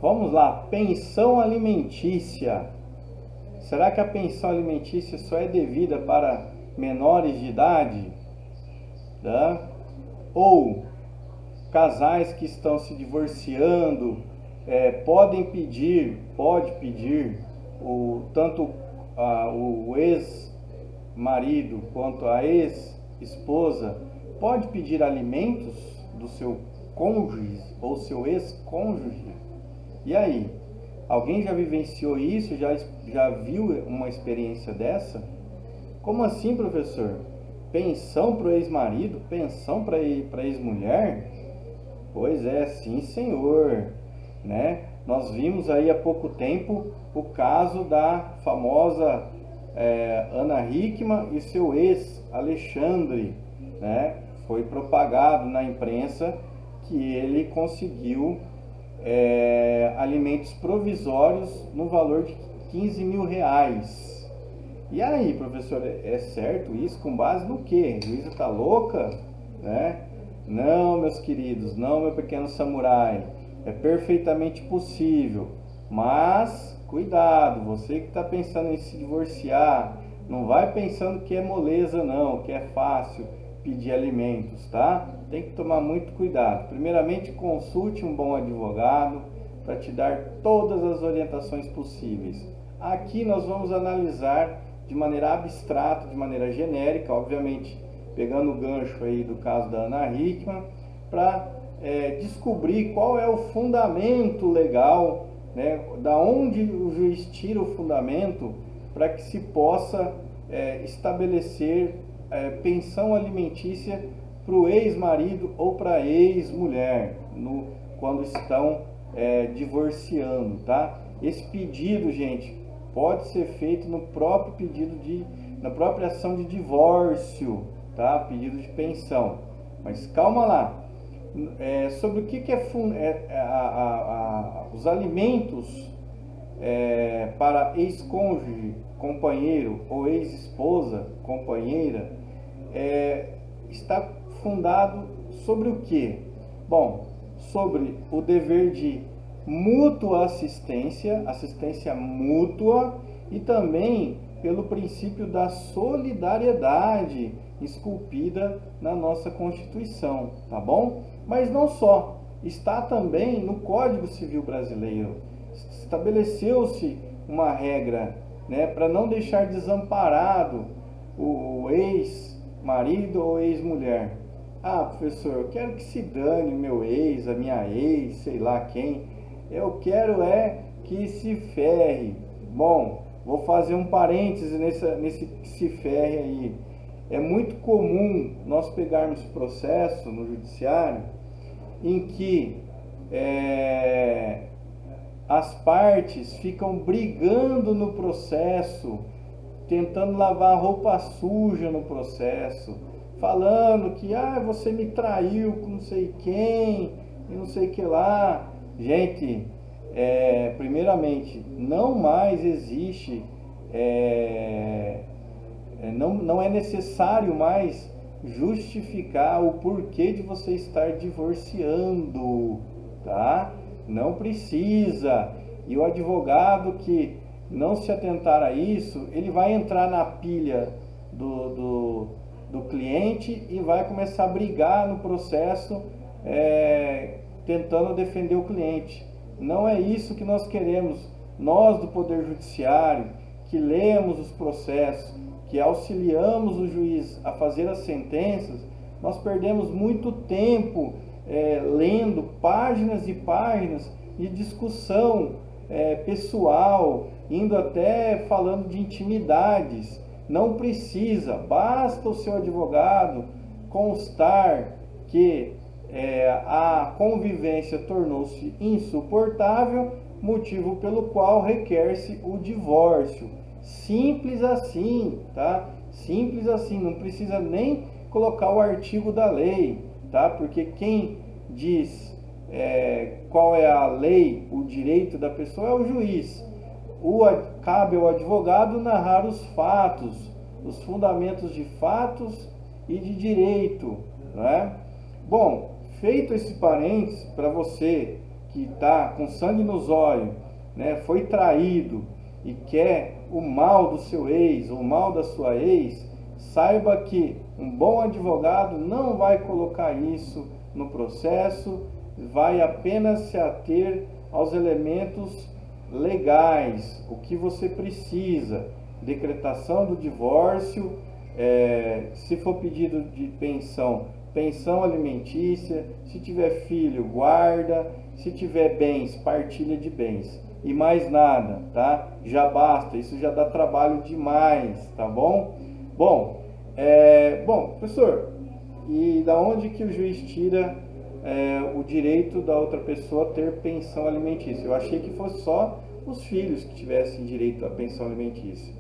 Vamos lá, pensão alimentícia. Será que a pensão alimentícia só é devida para menores de idade? Tá? Ou casais que estão se divorciando pode pedir tanto o ex-marido quanto a ex-esposa pode pedir alimentos do seu cônjuge ou seu ex-cônjuge? E aí? Alguém já vivenciou isso? Já viu uma experiência dessa? Como assim, professor? Pensão para o ex-marido? Pensão para ex-mulher? Pois é, sim, senhor. Né? Nós vimos aí há pouco tempo o caso da famosa Ana Hickman e seu ex, Alexandre. Né? Foi propagado na imprensa que ele conseguiu alimentos provisórios no valor de 15 mil reais. E aí, professor, é certo isso? Com base no quê? Luísa tá louca? Né? Não, meus queridos, não, meu pequeno samurai. É perfeitamente possível. Mas, cuidado, você que está pensando em se divorciar, não vai pensando que é moleza não, que é fácil pedir alimentos, tá? Tem que tomar muito cuidado. Primeiramente, consulte um bom advogado para te dar todas as orientações possíveis. Aqui nós vamos analisar de maneira abstrata, de maneira genérica, obviamente pegando o gancho aí do caso da Ana Hickman, para descobrir qual é o fundamento legal, né, da onde o juiz tira o fundamento para que se possa estabelecer pensão alimentícia para o ex-marido ou para a ex-mulher, quando estão divorciando, tá? Esse pedido, gente, pode ser feito no próprio na própria ação de divórcio, tá? Pedido de pensão. Mas calma lá. Sobre o que os alimentos para ex-cônjuge, companheiro ou ex-esposa, companheira, está fundado sobre o que? Bom, sobre o dever de mútua assistência mútua, e também pelo princípio da solidariedade esculpida na nossa Constituição, tá bom? Mas não só, está também no Código Civil Brasileiro. Estabeleceu-se uma regra, né, para não deixar desamparado o ex-marido ou ex-mulher. Ah, professor, eu quero que se dane o meu ex, a minha ex, sei lá quem. Eu quero que se ferre. Bom, vou fazer um parêntese nesse que se ferre aí. É muito comum nós pegarmos processo no judiciário em que as partes ficam brigando no processo, tentando lavar roupa suja no processo, falando que você me traiu com não sei quem e não sei que lá. Gente, primeiramente, não mais existe, não é necessário mais justificar o porquê de você estar divorciando, tá? Não precisa. E o advogado que não se atentar a isso, ele vai entrar na pilha do cliente e vai começar a brigar no processo, tentando defender o cliente. Não é isso que nós queremos. Nós do Poder Judiciário, que lemos os processos, que auxiliamos o juiz a fazer as sentenças, nós perdemos muito tempo lendo páginas e páginas de discussão pessoal, indo até falando de intimidades. Não precisa, basta o seu advogado constar que a convivência tornou-se insuportável, motivo pelo qual requer-se o divórcio. Simples assim, tá? Simples assim, não precisa nem colocar o artigo da lei, tá? Porque quem diz qual é a lei, o direito da pessoa é o juiz. Cabe ao advogado narrar os fatos, os fundamentos de fatos e de direito, não é? Bom, feito esse parênteses, para você que está com sangue nos olhos, né, foi traído e quer o mal do seu ex, o mal da sua ex, saiba que um bom advogado não vai colocar isso no processo, vai apenas se ater aos elementos legais, o que você precisa, decretação do divórcio, se for pedido de pensão, pensão alimentícia, se tiver filho, guarda, se tiver bens, partilha de bens. E mais nada, tá? Já basta, isso já dá trabalho demais, tá bom? Bom, professor, e da onde que o juiz tira o direito da outra pessoa ter pensão alimentícia? Eu achei que fosse só os filhos que tivessem direito à pensão alimentícia.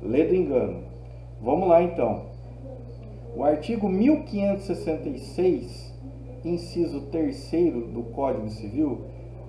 Lê do engano. Vamos lá então. O artigo 1566, inciso 3º do Código Civil,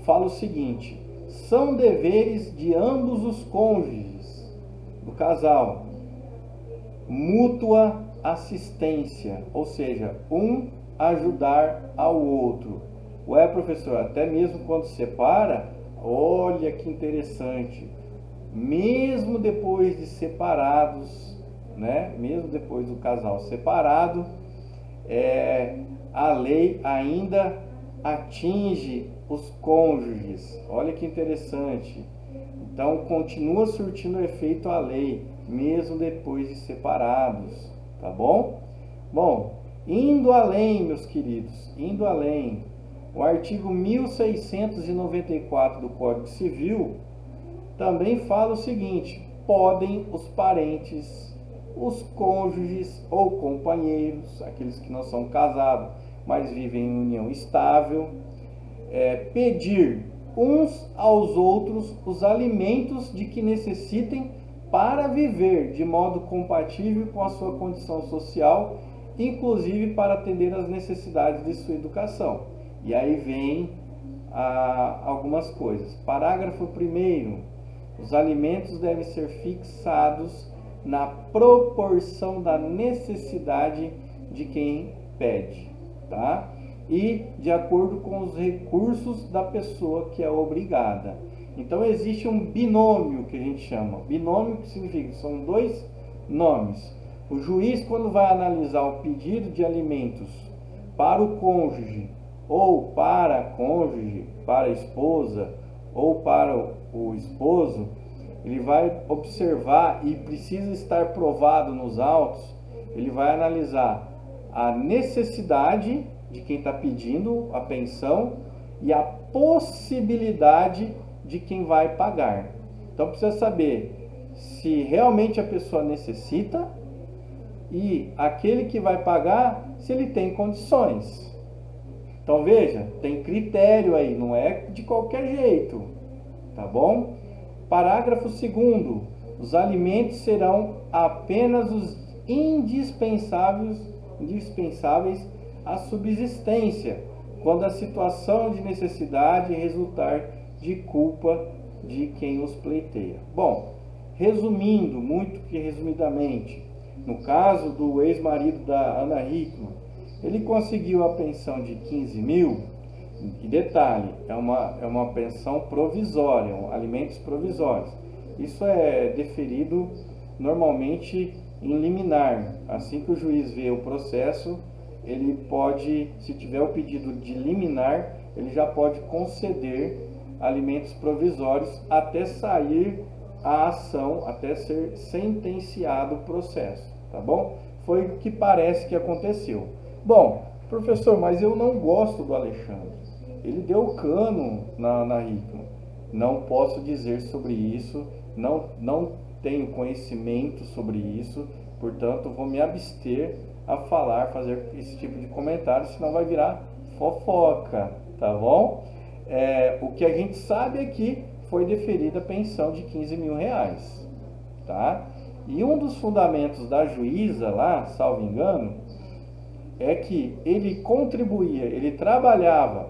fala o seguinte: são deveres de ambos os cônjuges do casal mútua assistência, ou seja, um ajudar ao outro. Ué, professor, até mesmo quando separa, olha que interessante, mesmo depois de separados, né? Mesmo depois do casal separado, a lei ainda atinge os cônjuges. Olha que interessante. Então continua surtindo efeito a lei, mesmo depois de separados, tá bom? Bom, indo além, meus queridos, indo além, o artigo 1694 do Código Civil também fala o seguinte: podem os parentes, os cônjuges ou companheiros, aqueles que não são casados, mas vivem em união estável, pedir uns aos outros os alimentos de que necessitem para viver de modo compatível com a sua condição social, inclusive para atender às necessidades de sua educação. E aí vem algumas coisas. Parágrafo 1º. Os alimentos devem ser fixados na proporção da necessidade de quem pede, tá? E de acordo com os recursos da pessoa que é obrigada. Então existe um binômio que a gente chama. Binômio que significa, são dois nomes. O juiz, quando vai analisar o pedido de alimentos para o cônjuge, ou para a cônjuge, para a esposa, ou para o esposo, ele vai observar, e precisa estar provado nos autos, ele vai analisar a necessidade de quem está pedindo a pensão e a possibilidade de quem vai pagar. Então precisa saber se realmente a pessoa necessita e aquele que vai pagar, se ele tem condições. Então veja, tem critério aí, não é de qualquer jeito, tá bom? Parágrafo 2º. Os alimentos serão apenas os indispensáveis à subsistência, quando a situação de necessidade resultar de culpa de quem os pleiteia. Bom, resumindo, muito que resumidamente, no caso do ex-marido da Ana Hickman, ele conseguiu a pensão de 15 mil, e detalhe, é uma pensão provisória, alimentos provisórios. Isso é deferido normalmente em liminar. Assim que o juiz vê o processo, ele pode, se tiver o pedido de liminar, ele já pode conceder alimentos provisórios até sair a ação, até ser sentenciado o processo, tá bom? Foi o que parece que aconteceu. Bom, professor, mas eu não gosto do Alexandre. Ele deu cano na Hickman. Não posso dizer sobre isso, não tenho conhecimento sobre isso, portanto vou me abster a fazer esse tipo de comentário, senão vai virar fofoca, tá bom? O que a gente sabe é que foi deferida a pensão de 15 mil reais, tá? E um dos fundamentos da juíza lá, salvo engano, é que ele contribuía, ele trabalhava,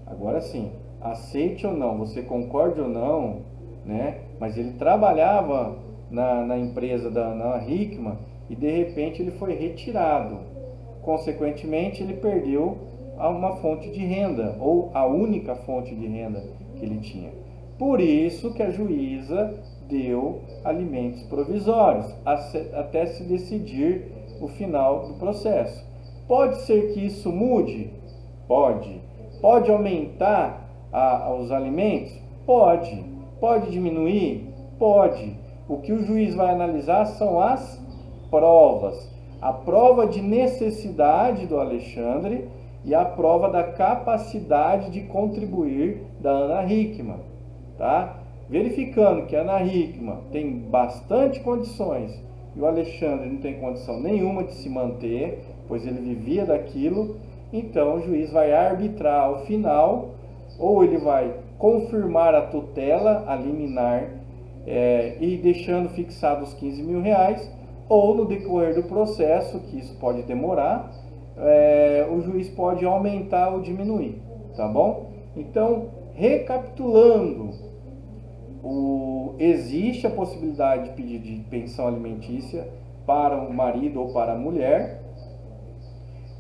agora sim, aceite ou não, você concorde ou não, né? Mas ele trabalhava na empresa da Ana Hickman e de repente ele foi retirado. Consequentemente, ele perdeu uma fonte de renda, ou a única fonte de renda que ele tinha. Por isso que a juíza deu alimentos provisórios, até se decidir o final do processo. Pode ser que isso mude? Pode. Pode aumentar os alimentos? Pode. Pode diminuir? Pode. O que o juiz vai analisar são as provas. A prova de necessidade do Alexandre e a prova da capacidade de contribuir da Ana Hickman, tá? Verificando que a Ana Hickman tem bastante condições e o Alexandre não tem condição nenhuma de se manter, pois ele vivia daquilo, então o juiz vai arbitrar ao final, ou ele vai confirmar a tutela, a liminar, e deixando fixados os 15 mil reais, ou no decorrer do processo, que isso pode demorar, o juiz pode aumentar ou diminuir, tá bom? Então, recapitulando, existe a possibilidade de pedido de pensão alimentícia para o marido ou para a mulher,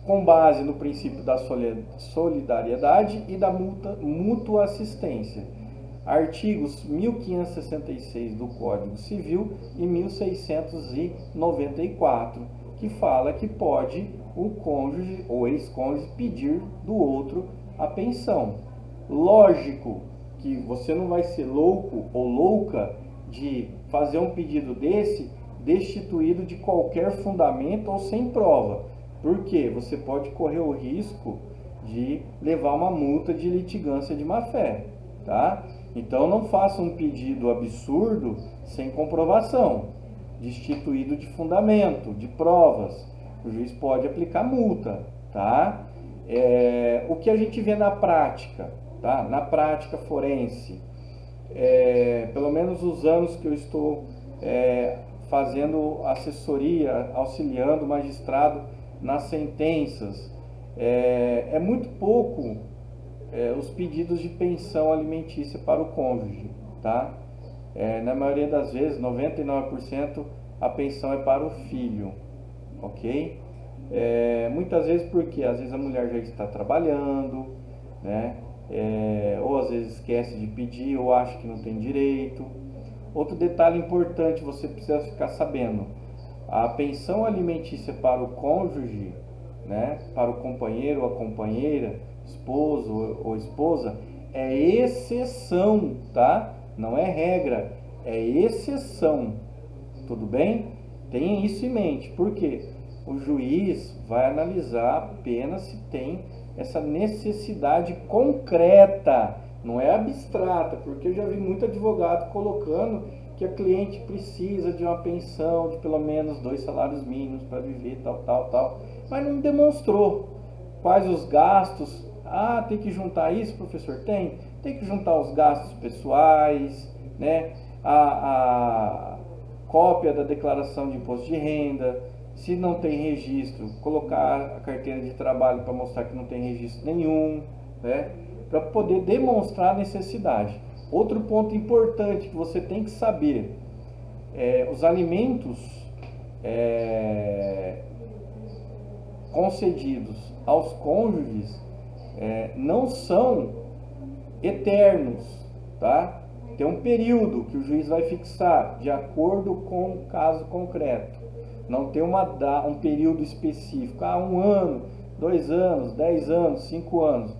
com base no princípio da solidariedade e da mútua assistência. Artigos 1566 do Código Civil e 1694, que fala que pode o cônjuge ou ex-cônjuge pedir do outro a pensão. Lógico que você não vai ser louco ou louca de fazer um pedido desse destituído de qualquer fundamento ou sem prova, porque você pode correr o risco de levar uma multa de litigância de má-fé, tá? Então não faça um pedido absurdo sem comprovação, destituído de fundamento, de provas. O juiz pode aplicar multa, tá? O que a gente vê na prática, tá? Na prática forense, pelo menos os anos que eu estou fazendo assessoria, auxiliando o magistrado nas sentenças, é muito pouco os pedidos de pensão alimentícia para o cônjuge, tá? Na maioria das vezes, 99%, a pensão é para o filho, ok? Muitas vezes porque às vezes a mulher já está trabalhando, né? Ou às vezes esquece de pedir ou acha que não tem direito. Outro detalhe importante você precisa ficar sabendo: a pensão alimentícia para o cônjuge, né, para o companheiro ou a companheira, esposo ou esposa, é exceção, tá? Não é regra, é exceção. Tudo bem? Tenha isso em mente, porque o juiz vai analisar apenas se tem essa necessidade concreta, não é abstrata, porque eu já vi muito advogado colocando que a cliente precisa de uma pensão de pelo menos 2 salários mínimos para viver, tal, mas não demonstrou quais os gastos. Tem que juntar isso, professor? Tem que juntar os gastos pessoais, né? A cópia da declaração de imposto de renda. Se não tem registro, colocar a carteira de trabalho para mostrar que não tem registro nenhum, né? Para poder demonstrar a necessidade. Outro ponto importante que você tem que saber: os alimentos concedidos aos cônjuges não são eternos, tá? Tem um período que o juiz vai fixar de acordo com o caso concreto. Não tem um período específico, 1 ano, 2 anos, 10 anos, 5 anos.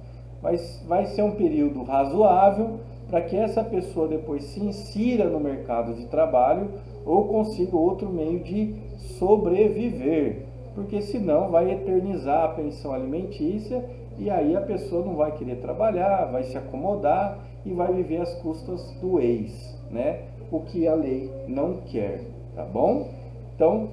Vai ser um período razoável para que essa pessoa depois se insira no mercado de trabalho ou consiga outro meio de sobreviver, porque senão vai eternizar a pensão alimentícia e aí a pessoa não vai querer trabalhar, vai se acomodar e vai viver às custas do ex, né? O que a lei não quer, tá bom? Então,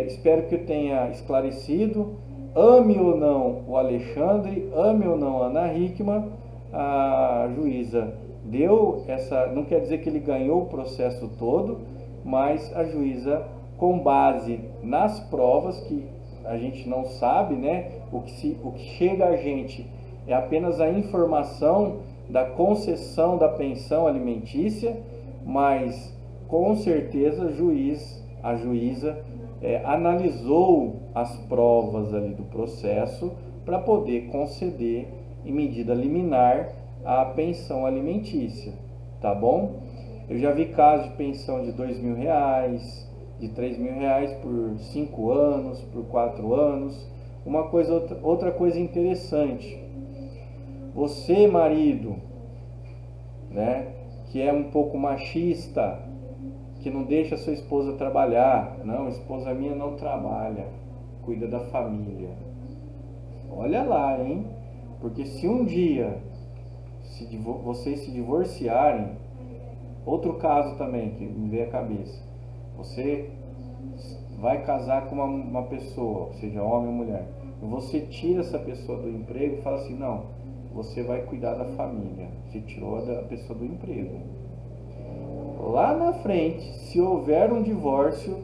espero que eu tenha esclarecido. Ame ou não o Alexandre, ame ou não a Ana Hickman, a juíza deu essa, não quer dizer que ele ganhou o processo todo, mas a juíza, com base nas provas, que a gente não sabe, né? O que chega a gente é apenas a informação da concessão da pensão alimentícia, mas com certeza a juíza analisou as provas ali do processo para poder conceder em medida liminar a pensão alimentícia, tá bom? Eu já vi casos de pensão de R$ 2.000, de R$ 3.000 por 5 anos, por 4 anos. Outra coisa interessante, você marido, né, que é um pouco machista, que não deixa a sua esposa trabalhar, não, a esposa minha não trabalha, cuida da família. Olha lá, hein? Porque se um dia vocês se divorciarem, outro caso também que me veio à cabeça, você vai casar com uma pessoa, seja homem ou mulher, você tira essa pessoa do emprego e fala assim, não, você vai cuidar da família, você tirou a pessoa do emprego. Lá na frente, se houver um divórcio,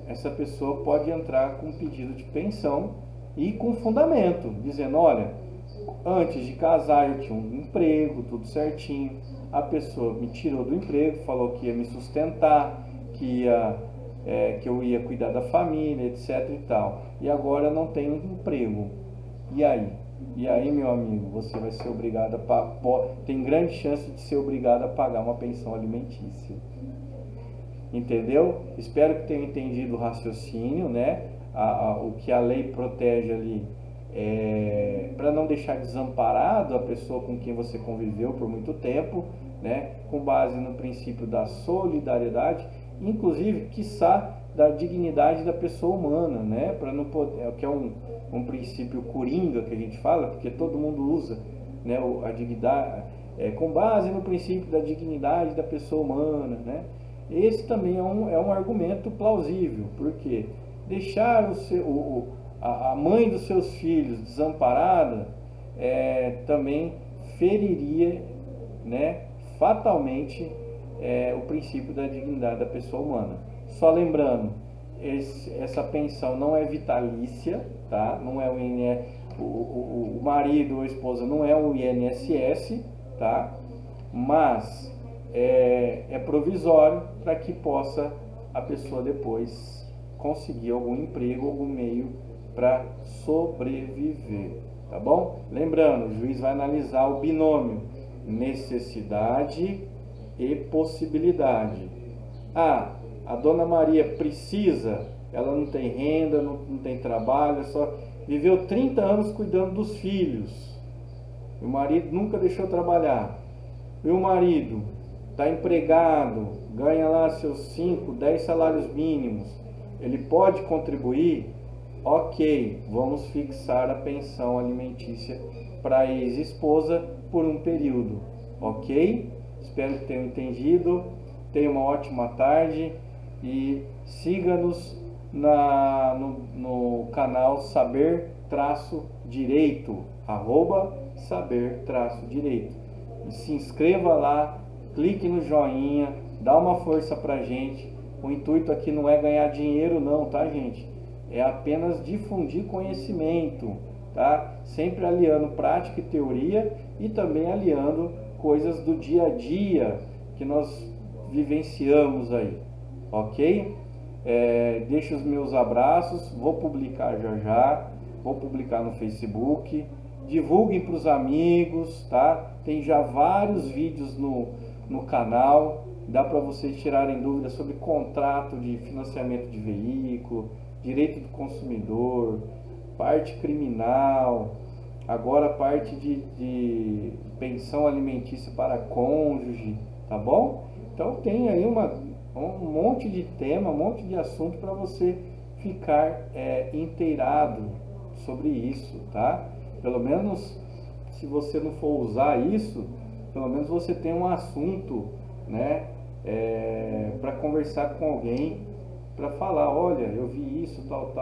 essa pessoa pode entrar com um pedido de pensão e com fundamento, dizendo, olha, antes de casar eu tinha um emprego, tudo certinho, a pessoa me tirou do emprego, falou que ia me sustentar, que eu ia cuidar da família, etc e tal, e agora eu não tenho emprego. E aí? E aí, meu amigo, você vai ser obrigado tem grande chance de ser obrigado a pagar uma pensão alimentícia. Entendeu? Espero que tenha entendido o raciocínio, né? O que a lei protege ali, para não deixar desamparado a pessoa com quem você conviveu por muito tempo, né? Com base no princípio da solidariedade, inclusive, quiçá, da dignidade da pessoa humana, né? Para não poder, que é um princípio coringa que a gente fala, porque todo mundo usa, né? A dignidade, com base no princípio da dignidade da pessoa humana, né? Esse também é um argumento plausível, porque deixar a mãe dos seus filhos desamparada também feriria, né, fatalmente o princípio da dignidade da pessoa humana. Só lembrando, essa pensão não é vitalícia, tá? Não é o marido ou a esposa não é o INSS, tá? Mas é provisório para que possa a pessoa depois conseguir algum emprego, algum meio para sobreviver, tá bom? Lembrando, o juiz vai analisar o binômio necessidade e possibilidade. A dona Maria precisa, ela não tem renda, não tem trabalho, só viveu 30 anos cuidando dos filhos, o marido nunca deixou trabalhar, e o marido está empregado, ganha lá seus 5, 10 salários mínimos, ele pode contribuir? Ok, vamos fixar a pensão alimentícia para a ex-esposa por um período, ok? Espero que tenham entendido, tenha uma ótima tarde e siga-nos no canal Saber-Direito, @Saber-Direito. E se inscreva lá, clique no joinha, dá uma força pra gente. O intuito aqui não é ganhar dinheiro não, tá, gente? É apenas difundir conhecimento, tá? Sempre aliando prática e teoria e também aliando coisas do dia a dia que nós vivenciamos aí, ok? Deixo os meus abraços, vou publicar já, vou publicar no Facebook, divulguem para os amigos, tá? Tem já vários vídeos no canal, dá para vocês tirarem dúvidas sobre contrato de financiamento de veículo, direito do consumidor, parte criminal, agora a parte de pensão alimentícia para cônjuge, tá bom? Então tem aí um monte de tema, um monte de assunto para você ficar inteirado sobre isso, tá? Pelo menos, se você não for usar isso, pelo menos você tem um assunto, né, para conversar com alguém, para falar, olha, eu vi isso, tal,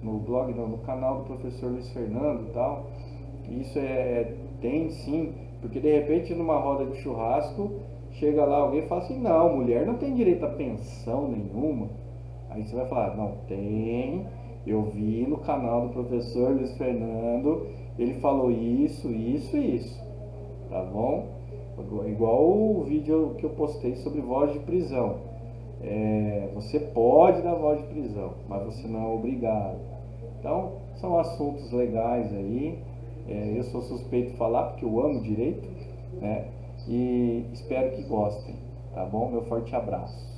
no canal do professor Luiz Fernando, tal. Isso tem sim, porque de repente numa roda de churrasco chega lá alguém e fala assim, não, mulher não tem direito a pensão nenhuma. Aí você vai falar, não, tem, eu vi no canal do professor Luiz Fernando, ele falou isso, tá bom? Igual o vídeo que eu postei sobre voz de prisão. Você pode dar voz de prisão, mas você não é obrigado. Então, São assuntos legais aí. Eu sou suspeito de falar porque eu amo direito, né? E espero que gostem, tá bom? Meu forte abraço.